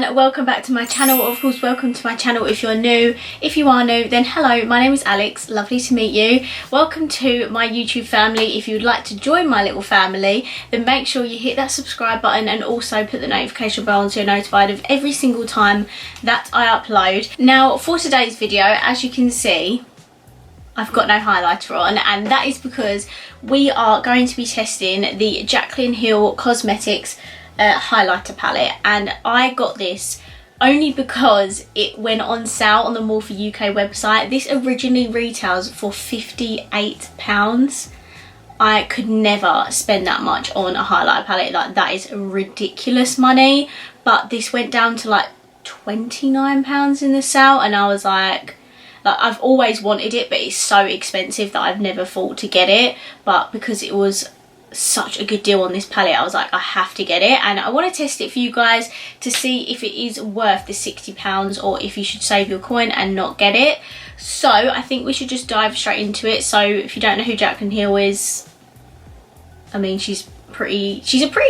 and welcome back to my channel. Of course, welcome to my channel if you're new. If you are new, then hello, my name is Alex, lovely to meet you. Welcome to my YouTube family. If you'd like to join my little family, then make sure you hit that subscribe button and also put the notification bell on so you're notified of every single time that I upload. Now for today's video, as you can see, I've got no highlighter on, and that is because we are going to be testing the Jaclyn Hill Cosmetics highlighter palette, and I got this only because it went on sale on the More for UK website. This originally retails for £58. I could never spend that much on a highlighter palette, like that is ridiculous money, but this went down to like £29 in the sale, and I was like I've always wanted it, but it's so expensive that I've never thought to get it, but because it was such a good deal on this palette, I was like, I have to get it, and I want to test it for you guys to see if it is worth the £60 or if you should save your coin and not get it. So I think we should just dive straight into it. So if you don't know who Jaclyn Hill is, I mean, she's a pretty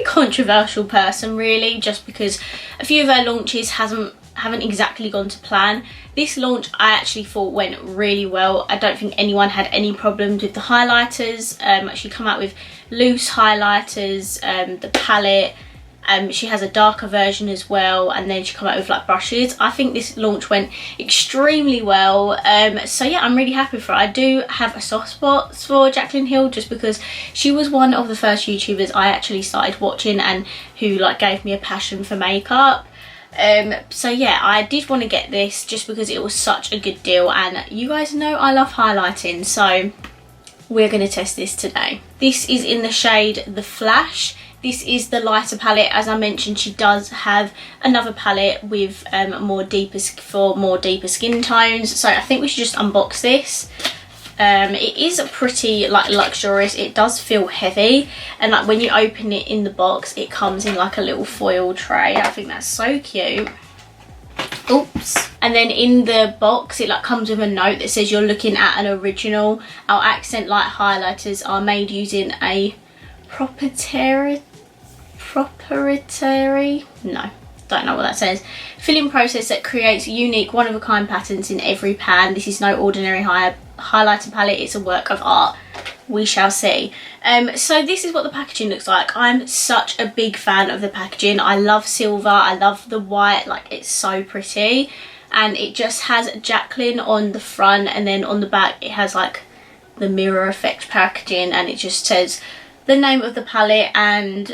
controversial person really, just because a few of her launches haven't exactly gone to plan. This launch I actually thought went really well. I don't think anyone had any problems with the highlighters. She come out with loose highlighters, the palette, she has a darker version as well, and then she come out with like brushes. I think this launch went extremely well, so yeah, I'm really happy for it. I do have a soft spot for Jaclyn Hill just because she was one of the first YouTubers I actually started watching and who like gave me a passion for makeup. So yeah, I did want to get this just because it was such a good deal, and you guys know I love highlighting, so we're going to test this today. This is in the shade The Flash. This is the lighter palette. As I mentioned, she does have another palette with more deeper skin tones, so I think we should just unbox this. It is pretty like luxurious. It does feel heavy, and like when you open it in the box, it comes in like a little foil tray. I think that's so cute. Oops. And then in the box it like comes with a note that says you're looking at an original. Our accent light highlighters are made using a proprietary no, don't know what that says, filling process that creates unique one-of-a-kind patterns in every pan. This is no ordinary highlighter palette, it's a work of art. We shall see. So this is what the packaging looks like. I'm such a big fan of the packaging. I love silver, I love the white, like it's so pretty, and it just has Jaclyn on the front, and then on the back it has like the mirror effect packaging, and it just says the name of the palette and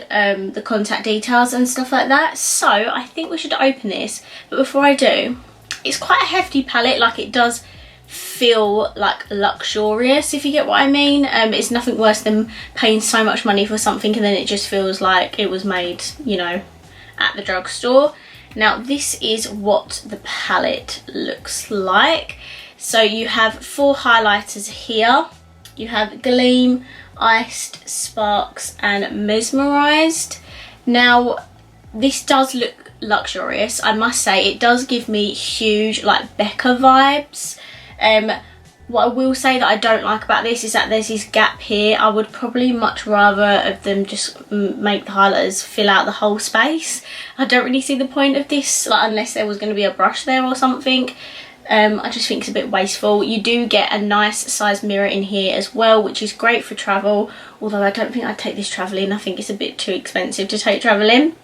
the contact details and stuff like that. So I think we should open this, but before I do, it's quite a hefty palette. Like it does feel like luxurious, if you get what I mean. It's nothing worse than paying so much money for something and then it just feels like it was made, you know, at the drugstore. Now this is what the palette looks like. So you have 4 highlighters here. You have Gleam, Iced, Sparks and Mesmerized. Now this does look luxurious, I must say. It does give me huge like Becca vibes. What I will say that I don't like about this is that there's this gap here. I would probably much rather of them just make the highlighters fill out the whole space. I don't really see the point of this, like unless there was going to be a brush there or something. I just think it's a bit wasteful. You do get a nice size mirror in here as well, which is great for travel, although I don't think I'd take this travelling. I think it's a bit too expensive to take travelling.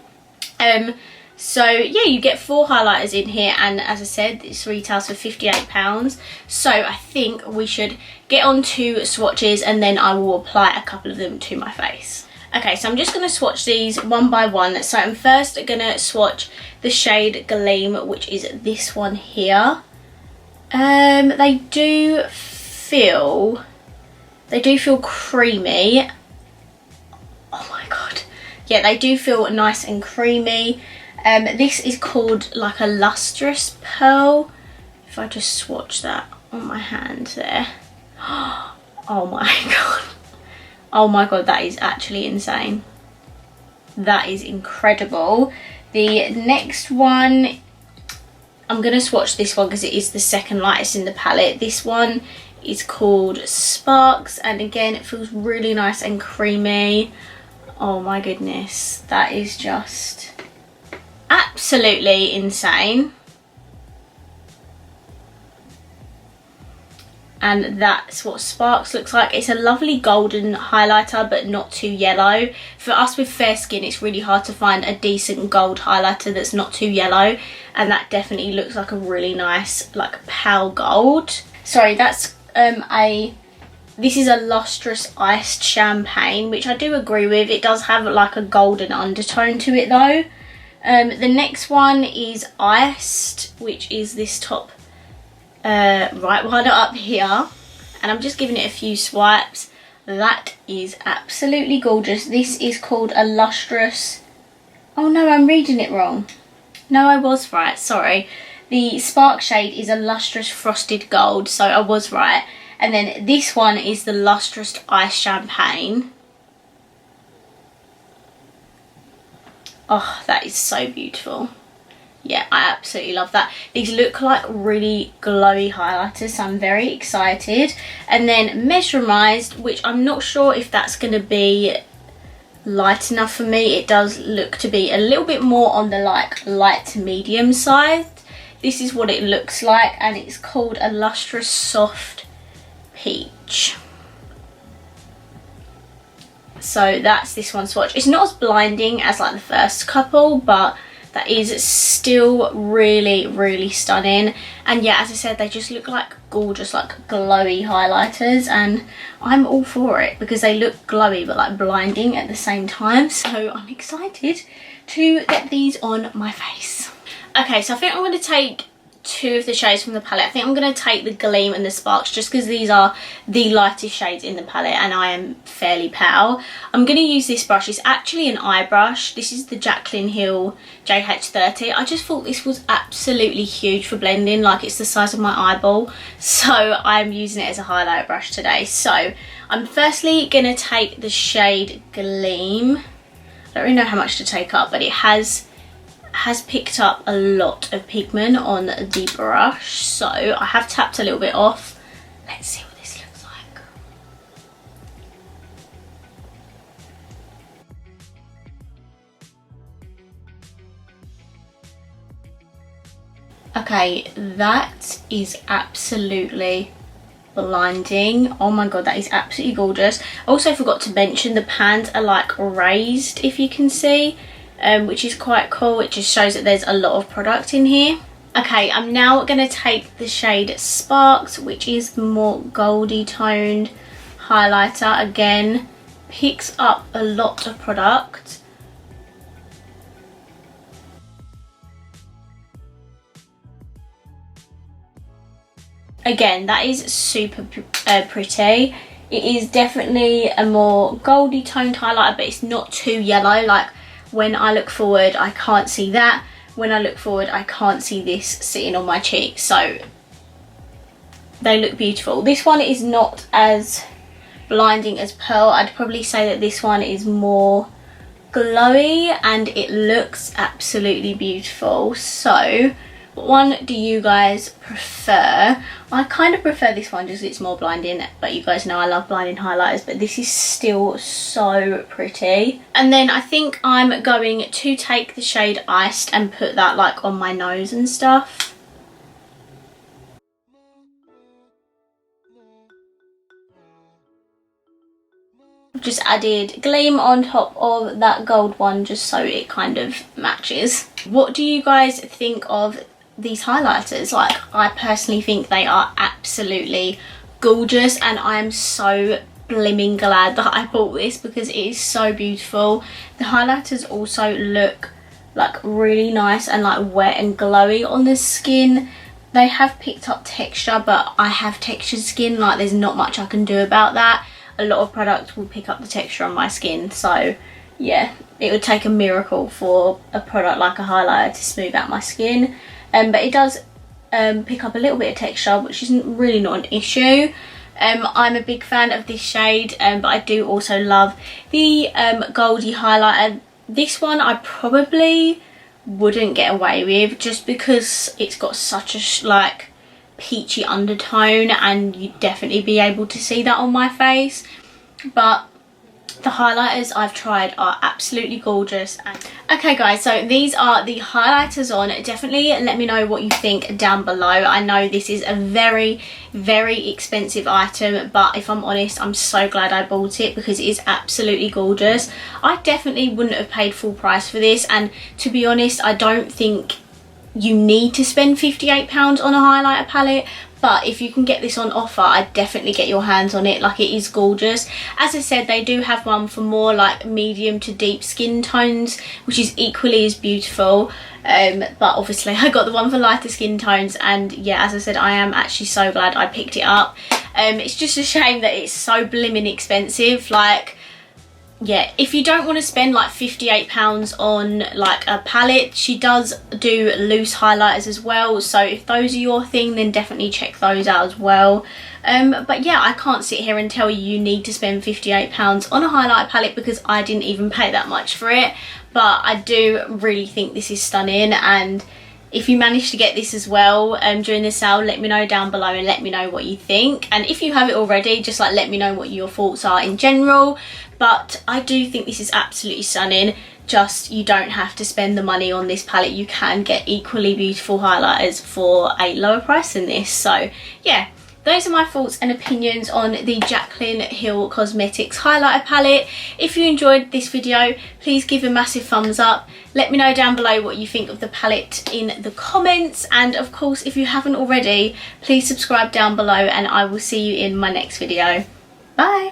So yeah, you get 4 highlighters in here, and as I said, this retails for £58. So I think we should get on to swatches, and then I will apply a couple of them to my face. Okay, so I'm just going to swatch these one by one. So I'm first going to swatch the shade Gleam, which is this one here. They do feel creamy. Oh my god, yeah, they do feel nice and creamy. This is called like a lustrous pearl. If I just swatch that on my hand there, oh my god, oh my god, that is actually insane. That is incredible. The next one, I'm going to swatch this one because it is the second lightest in the palette. This one is called Sparks, and again it feels really nice and creamy. Oh my goodness, that is just absolutely insane. And that's what Sparks looks like. It's a lovely golden highlighter, but not too yellow. For us with fair skin, it's really hard to find a decent gold highlighter that's not too yellow, and that definitely looks like a really nice, like, pale gold. Sorry, that's this is a lustrous iced champagne, which I do agree with. It does have like a golden undertone to it though. The next one is iced, which is this top right one up here, and I'm just giving it a few swipes. That is absolutely gorgeous. This is called a lustrous, oh no, I'm reading it wrong. No, I was right, sorry. The Spark shade is a lustrous frosted gold, so I was right. And then this one is the lustrous ice champagne. Oh, that is so beautiful. Yeah, I absolutely love that. These look like really glowy highlighters, so I'm very excited. And then mesmerized, which I'm not sure if that's going to be light enough for me. It does look to be a little bit more on the like light to medium side. This is what it looks like, and it's called a lustrous soft peach. So that's this one swatch. It's not as blinding as like the first couple, but that is still really, really stunning. And yeah, as I said, they just look like gorgeous, like glowy highlighters, and I'm all for it because they look glowy but like blinding at the same time. So I'm excited to get these on my face. Okay, so I think I'm going to take two of the shades from the palette. I think I'm going to take the Gleam and the Sparks, just because these are the lightest shades in the palette and I am fairly pale. I'm going to use this brush. It's actually an eye brush. This is the Jaclyn Hill JH30. I just thought this was absolutely huge for blending, like it's the size of my eyeball, so I'm using it as a highlight brush today. So I'm firstly going to take the shade Gleam. I don't really know how much to take up, but it has picked up a lot of pigment on the brush, so I have tapped a little bit off. Let's see what this looks like. Okay, that is absolutely blinding. Oh my god, that is absolutely gorgeous. I also forgot to mention the pans are like raised, if you can see. Which is quite cool. It just shows that there's a lot of product in here. Okay, I'm now going to take the shade Sparks, which is the more goldy toned highlighter. Again, picks up a lot of product. Again, that is super pretty. It is definitely a more goldy toned highlighter, but it's not too yellow. Like, when I look forward, I can't see that. When I look forward, I can't see this sitting on my cheeks. So they look beautiful. This one is not as blinding as Pearl. I'd probably say that this one is more glowy and it looks absolutely beautiful. So what one do you guys prefer? I kind of prefer this one just because it's more blinding, but you guys know I love blinding highlighters, but this is still so pretty. And then I think I'm going to take the shade Iced and put that like on my nose and stuff. I've just added Gleam on top of that gold one just so it kind of matches. What do you guys think of these highlighters? Like, I personally think they are absolutely gorgeous, and I am so blimming glad that I bought this because it is so beautiful. The highlighters also look like really nice and like wet and glowy on the skin. They have picked up texture, but I have textured skin, like there's not much I can do about that. A lot of products will pick up the texture on my skin, so yeah, it would take a miracle for a product like a highlighter to smooth out my skin. But it does pick up a little bit of texture, which isn't really not an issue. I'm a big fan of this shade, but I do also love the Goldie highlighter. This one I probably wouldn't get away with just because it's got such a like peachy undertone, and you'd definitely be able to see that on my face. But the highlighters I've tried are absolutely gorgeous. Okay guys, so these are the highlighters on. Definitely let me know what you think down below. I know this is a very, very expensive item, but if I'm honest, I'm so glad I bought it because it is absolutely gorgeous. I definitely wouldn't have paid full price for this, and to be honest, I don't think you need to spend £58 on a highlighter palette, but if you can get this on offer, I'd definitely get your hands on it. Like, it is gorgeous. As I said, they do have one for more like medium to deep skin tones, which is equally as beautiful, but obviously I got the one for lighter skin tones, and yeah, as I said, I am actually so glad I picked it up. It's just a shame that it's so blimmin' expensive. Like, yeah, if you don't want to spend like £58 on like a palette, she does do loose highlighters as well, so if those are your thing, then definitely check those out as well. But yeah, I can't sit here and tell you need to spend £58 on a highlighter palette because I didn't even pay that much for it, but I do really think this is stunning. And if you manage to get this as well during the sale, let me know down below and let me know what you think. And if you have it already, just like let me know what your thoughts are in general. But I do think this is absolutely stunning. Just, you don't have to spend the money on this palette. You can get equally beautiful highlighters for a lower price than this. So yeah, those are my thoughts and opinions on the Jaclyn Hill Cosmetics highlighter palette. If you enjoyed this video, please give a massive thumbs up. Let me know down below what you think of the palette in the comments. And of course, if you haven't already, please subscribe down below, and I will see you in my next video. Bye.